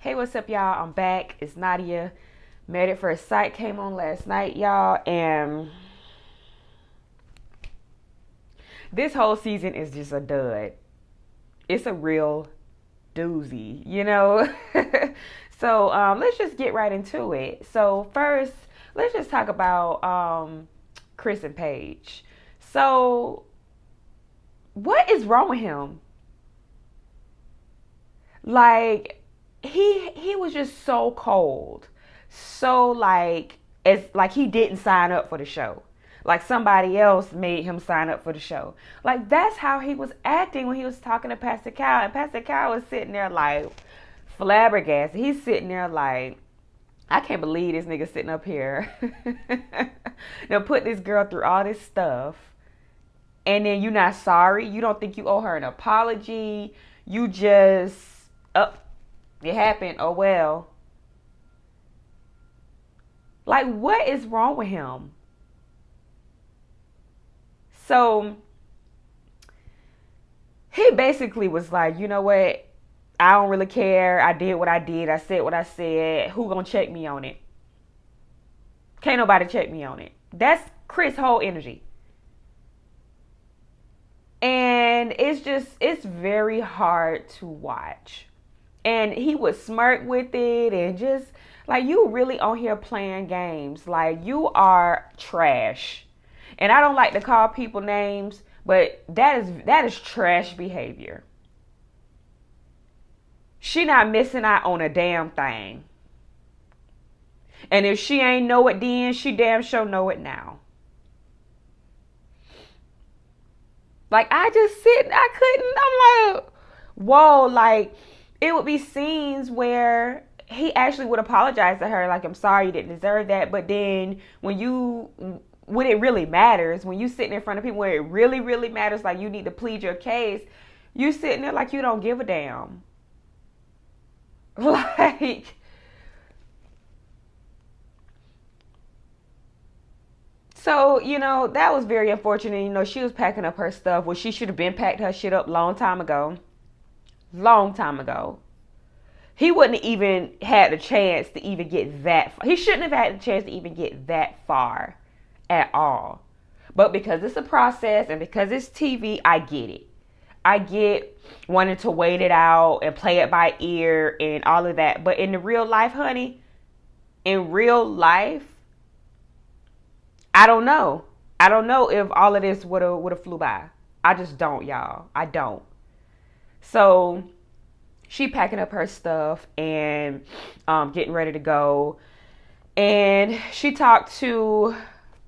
Hey, what's up, y'all? I'm back. It's Nadia. Married at First Sight came on last night, y'all, and this whole season is just a dud. It's a real doozy. So let's just get right into it. So first, let's just talk about Chris and Paige. So what is wrong with him? Like he was just so cold, so like it's like he didn't sign up for the show, like somebody else made him sign up for the show. Like that's how he was acting when he was talking to Pastor Cal, and Pastor Cal was sitting there like flabbergasted. He's sitting there like, I can't believe this nigga sitting up here now put this girl through all this stuff, and then you're not sorry. You don't think you owe her an apology. You just up. It happened. Oh well. Like, what is wrong with him? So he basically was like, you know what? I don't really care. I did what I did. I said what I said. Who gonna check me on it? Can't nobody check me on it. That's Chris' whole energy. And it's very hard to watch. And he would smirk with it and just like, you really on here playing games. Like, you are trash. And I don't like to call people names, but that is trash behavior. She not missing out on a damn thing. And if she ain't know it then, she damn sure know it now. Like, I couldn't, I'm like, whoa, like, it would be scenes where he actually would apologize to her, like, I'm sorry, you didn't deserve that. But then when it really matters, when you sitting in front of people where it really, really matters, like you need to plead your case, you sitting there like you don't give a damn. Like, so, that was very unfortunate. She was packing up her stuff. Well, she should have been packed her shit up long time ago. Long time ago. He wouldn't even had the chance to even get that far. He shouldn't have had the chance to even get that far at all. But because it's a process and because it's TV, I get it. I get wanting to wait it out and play it by ear and all of that. But in the real life, honey, in real life, I don't know. I don't know if all of this would have flew by. I just don't, y'all. I don't. So she packing up her stuff and getting ready to go. And she talked to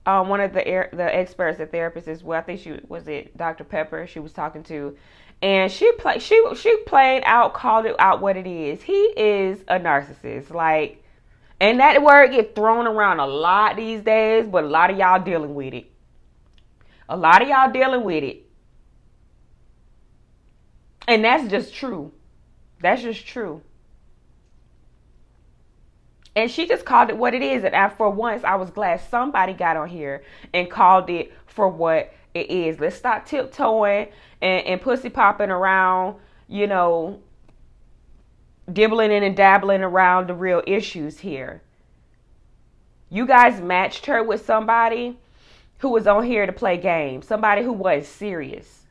one of the experts, the therapist as well. I think she was it Dr. Pepper. She was talking to, and she played out, called it out what it is. He is a narcissist, like, and that word gets thrown around a lot these days. But a lot of y'all dealing with it. A lot of y'all dealing with it, and that's just true. That's just true. And she just called it what it is. And for once, I was glad somebody got on here and called it for what it is. Let's stop tiptoeing and pussy popping around, dibbling in and dabbling around the real issues here. You guys matched her with somebody who was on here to play games. Somebody who was serious.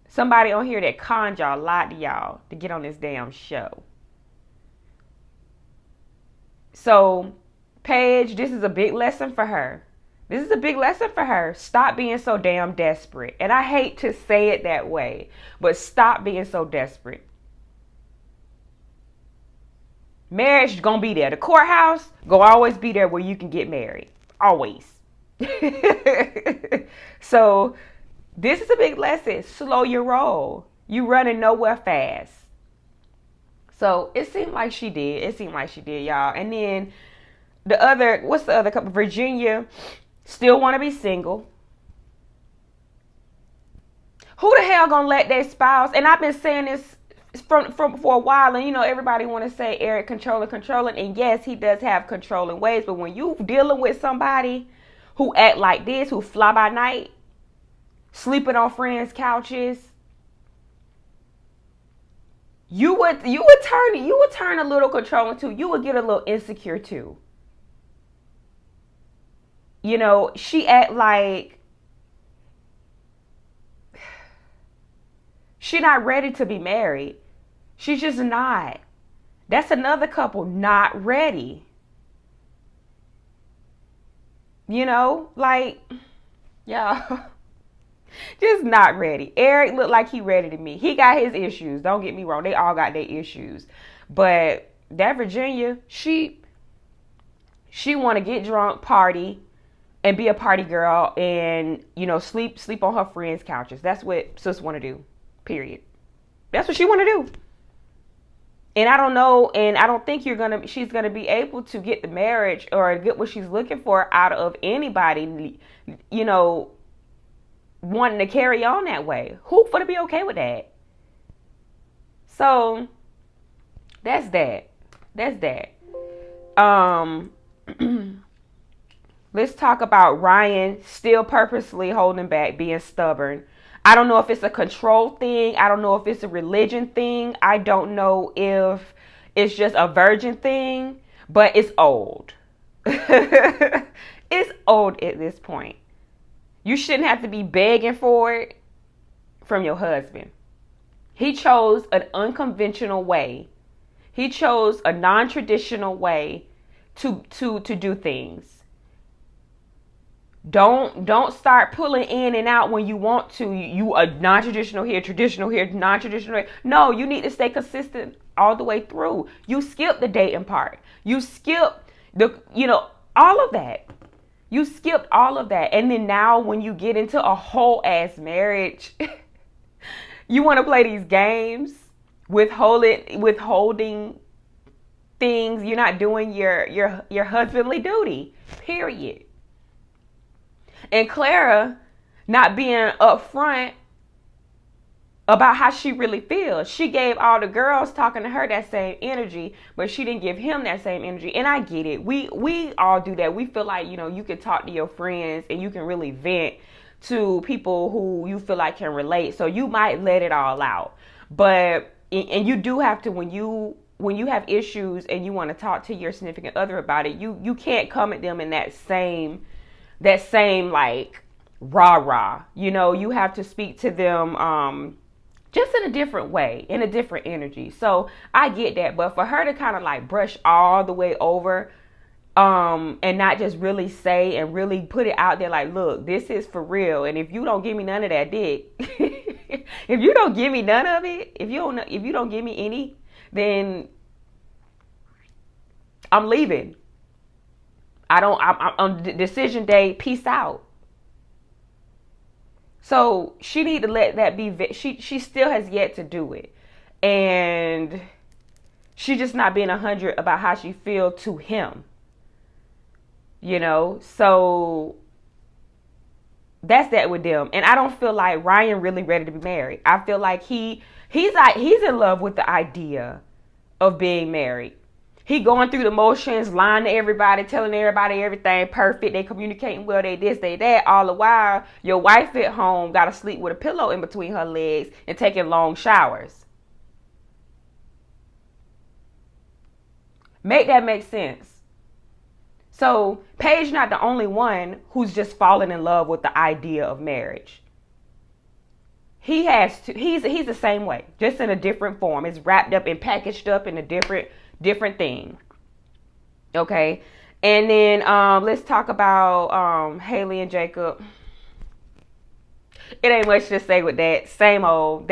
Somebody on here that conned y'all, lied to y'all to get on this damn show. So, Paige, this is a big lesson for her. This is a big lesson for her. Stop being so damn desperate. And I hate to say it that way, but stop being so desperate. Marriage is going to be there. The courthouse going to always be there where you can get married. Always. So, this is a big lesson. Slow your roll. You running nowhere fast. So it seemed like she did. It seemed like she did, y'all. And then what's the other couple? Virginia still want to be single. Who the hell gonna let their spouse? And I've been saying this from for a while. And everybody want to say Eric controlling. And yes, he does have controlling ways. But when you dealing with somebody who act like this, who fly by night, sleeping on friends' couches, you would turn a little controlling too. You would get a little insecure too. She act like she not ready to be married. She's just not. That's another couple not ready. Like, yeah, just not ready. Eric looked like he ready to me. He got his issues. Don't get me wrong. They all got their issues. But that Virginia, she want to get drunk, party, and be a party girl, and sleep on her friends' couches. That's what sis want to do. Period. That's what she want to do. And I don't know, and I don't think she's gonna be able to get the marriage or get what she's looking for out of anybody, wanting to carry on that way. Who's gonna be okay with that? So that's that. That's that. Let's talk about Ryan still purposely holding back, being stubborn. I don't know if it's a control thing. I don't know if it's a religion thing. I don't know if it's just a virgin thing, but it's old. It's old at this point. You shouldn't have to be begging for it from your husband. He chose an unconventional way. He chose a non-traditional way to do things. Don't start pulling in and out when you want to. You are non-traditional here, traditional here, non-traditional here. No, you need to stay consistent all the way through. You skip the dating part. You skip all of that. You skipped all of that. And then now when you get into a whole ass marriage, you want to play these games, withholding things. You're not doing your husbandly duty. Period. And Clara not being upfront about how she really feels. She gave all the girls talking to her that same energy, but she didn't give him that same energy. And I get it. We all do that. We feel like, you can talk to your friends and you can really vent to people who you feel like can relate. So you might let it all out. But, and you do have to, when you have issues and you want to talk to your significant other about it, you can't come at them in that same like rah. You have to speak to them just in a different way, in a different energy. So I get that. But for her to kind of like brush all the way over and not just really say and really put it out there like, look, this is for real. And if you don't give me none of that dick, if you don't give me none of it, if you don't give me any, then I'm leaving. I'm on decision day. Peace out. So she need to let that be. She still has yet to do it, and she just not being 100 about how she feel to him. So that's that with them. And I don't feel like Ryan really ready to be married. I feel like he's in love with the idea of being married. He going through the motions, lying to everybody, telling everybody everything perfect. They communicating well, they this, they that. All the while, your wife at home got to sleep with a pillow in between her legs and taking long showers. Make that make sense. So Paige not the only one who's just fallen in love with the idea of marriage. He has to. He's the same way, just in a different form. It's wrapped up and packaged up in a different thing. Okay. And then let's talk about Haley and Jacob. It ain't much to say with that. Same old.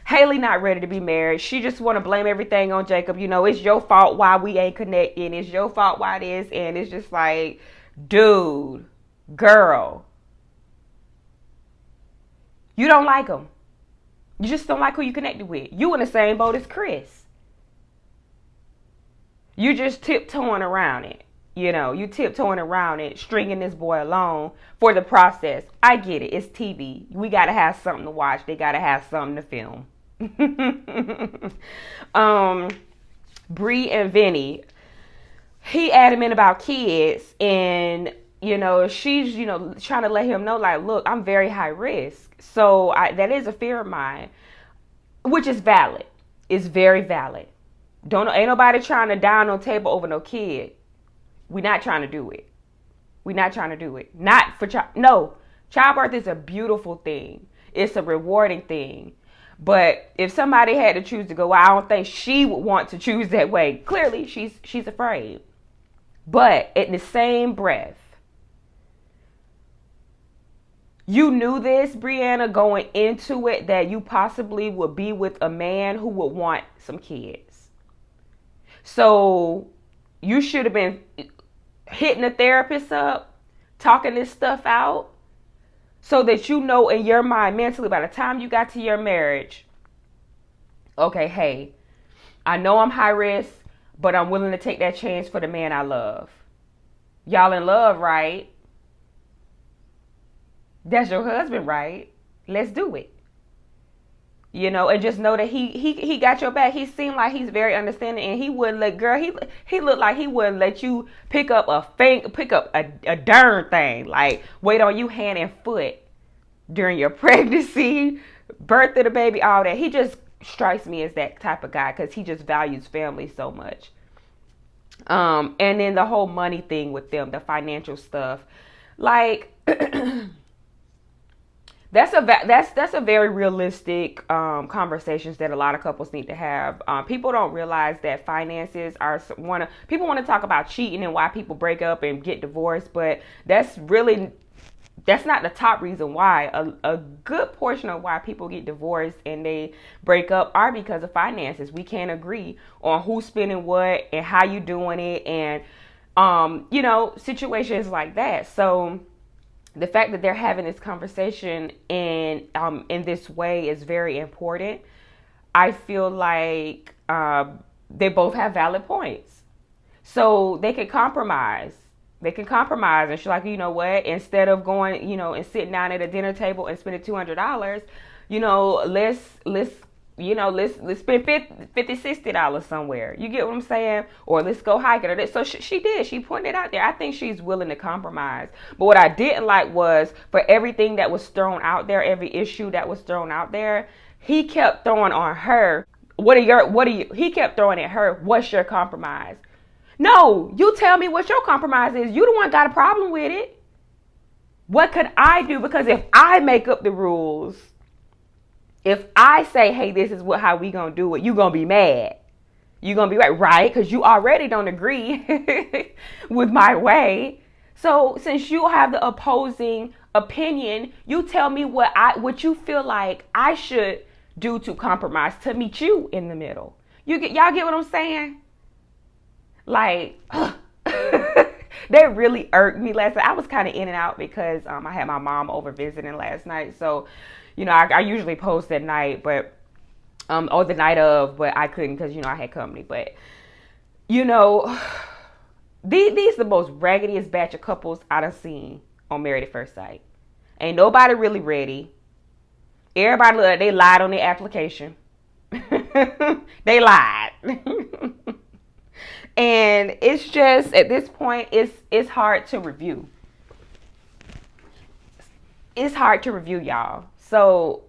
Haley not ready to be married. She just want to blame everything on Jacob. It's your fault why we ain't connecting. It's your fault why this. And it's just like, dude, girl, you don't like him. You just don't like who you connected with. You in the same boat as Chris. You just tiptoeing around it. You tiptoeing around it, stringing this boy along for the process. I get it. It's TV. We got to have something to watch. They got to have something to film. Bree and Vinny. He adamant about kids, and she's trying to let him know, like, look, I'm very high risk. So that is a fear of mine, which is valid. is very valid. Ain't nobody trying to down no table over no kid. We not trying to do it. We not trying to do it. Not for no. Childbirth is a beautiful thing. It's a rewarding thing. But if somebody had to choose to go, I don't think she would want to choose that way. Clearly, she's afraid. But in the same breath, you knew this, Brianna, going into it, that you possibly would be with a man who would want some kids. So you should have been hitting a therapist up, talking this stuff out, so that you know in your mind mentally by the time you got to your marriage, okay, hey, I know I'm high risk, but I'm willing to take that chance for the man I love. Y'all in love, right? That's your husband, right? Let's do it. And just know that he got your back. He seemed like he's very understanding, and he wouldn't let he looked like he wouldn't let you pick up a darn thing, like wait on you hand and foot during your pregnancy, birth of the baby, all that. He just strikes me as that type of guy because he just values family so much. And then the whole money thing with them, the financial stuff, like. That's a very realistic conversations that a lot of couples need to have. People don't realize that finances are people want to talk about cheating and why people break up and get divorced, but that's not the top reason why. A good portion of why people get divorced and they break up are because of finances. We can't agree on who's spending what and how you doing it, and situations like that. So the fact that they're having this conversation in this way is very important. I feel like they both have valid points. So they can compromise. And she's like, you know what? Instead of going, and sitting down at a dinner table and spending $200, let's spend $50, $60 somewhere. You get what I'm saying? Or let's go hiking. So she did. She pointed it out there. I think she's willing to compromise. But what I didn't like was for everything that was thrown out there, every issue that was thrown out there, he kept throwing on her. He kept throwing at her, what's your compromise? No, you tell me what your compromise is. You the one got a problem with it. What could I do? Because if I make up the rules, if I say, hey, this is how we gonna do it, you gonna be mad. You gonna be right? Because you already don't agree with my way. So since you have the opposing opinion, you tell me what you feel like I should do to compromise to meet you in the middle. Y'all get what I'm saying? Like, that really irked me last night. I was kind of in and out because I had my mom over visiting last night. So, I usually post at night, but or the night of, but I couldn't because I had company. But these the most raggediest batch of couples I done seen on Married at First Sight. Ain't nobody really ready. Everybody they lied on their application. They lied. And it's just, at this point, it's hard to review. It's hard to review, y'all. So,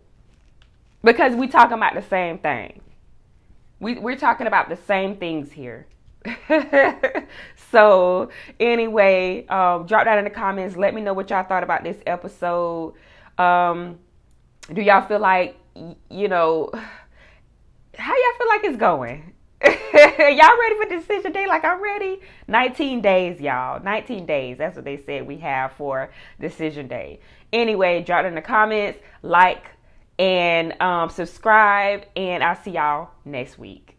because we talking about the same thing. We're talking about the same things here. So, anyway, drop that in the comments. Let me know what y'all thought about this episode. Do y'all feel like, how y'all feel like it's going? Y'all ready for decision day like I'm ready? 19 days, y'all. 19 days. That's what they said we have for decision day. Anyway, drop it in the comments, like, and subscribe, and I'll see y'all next week.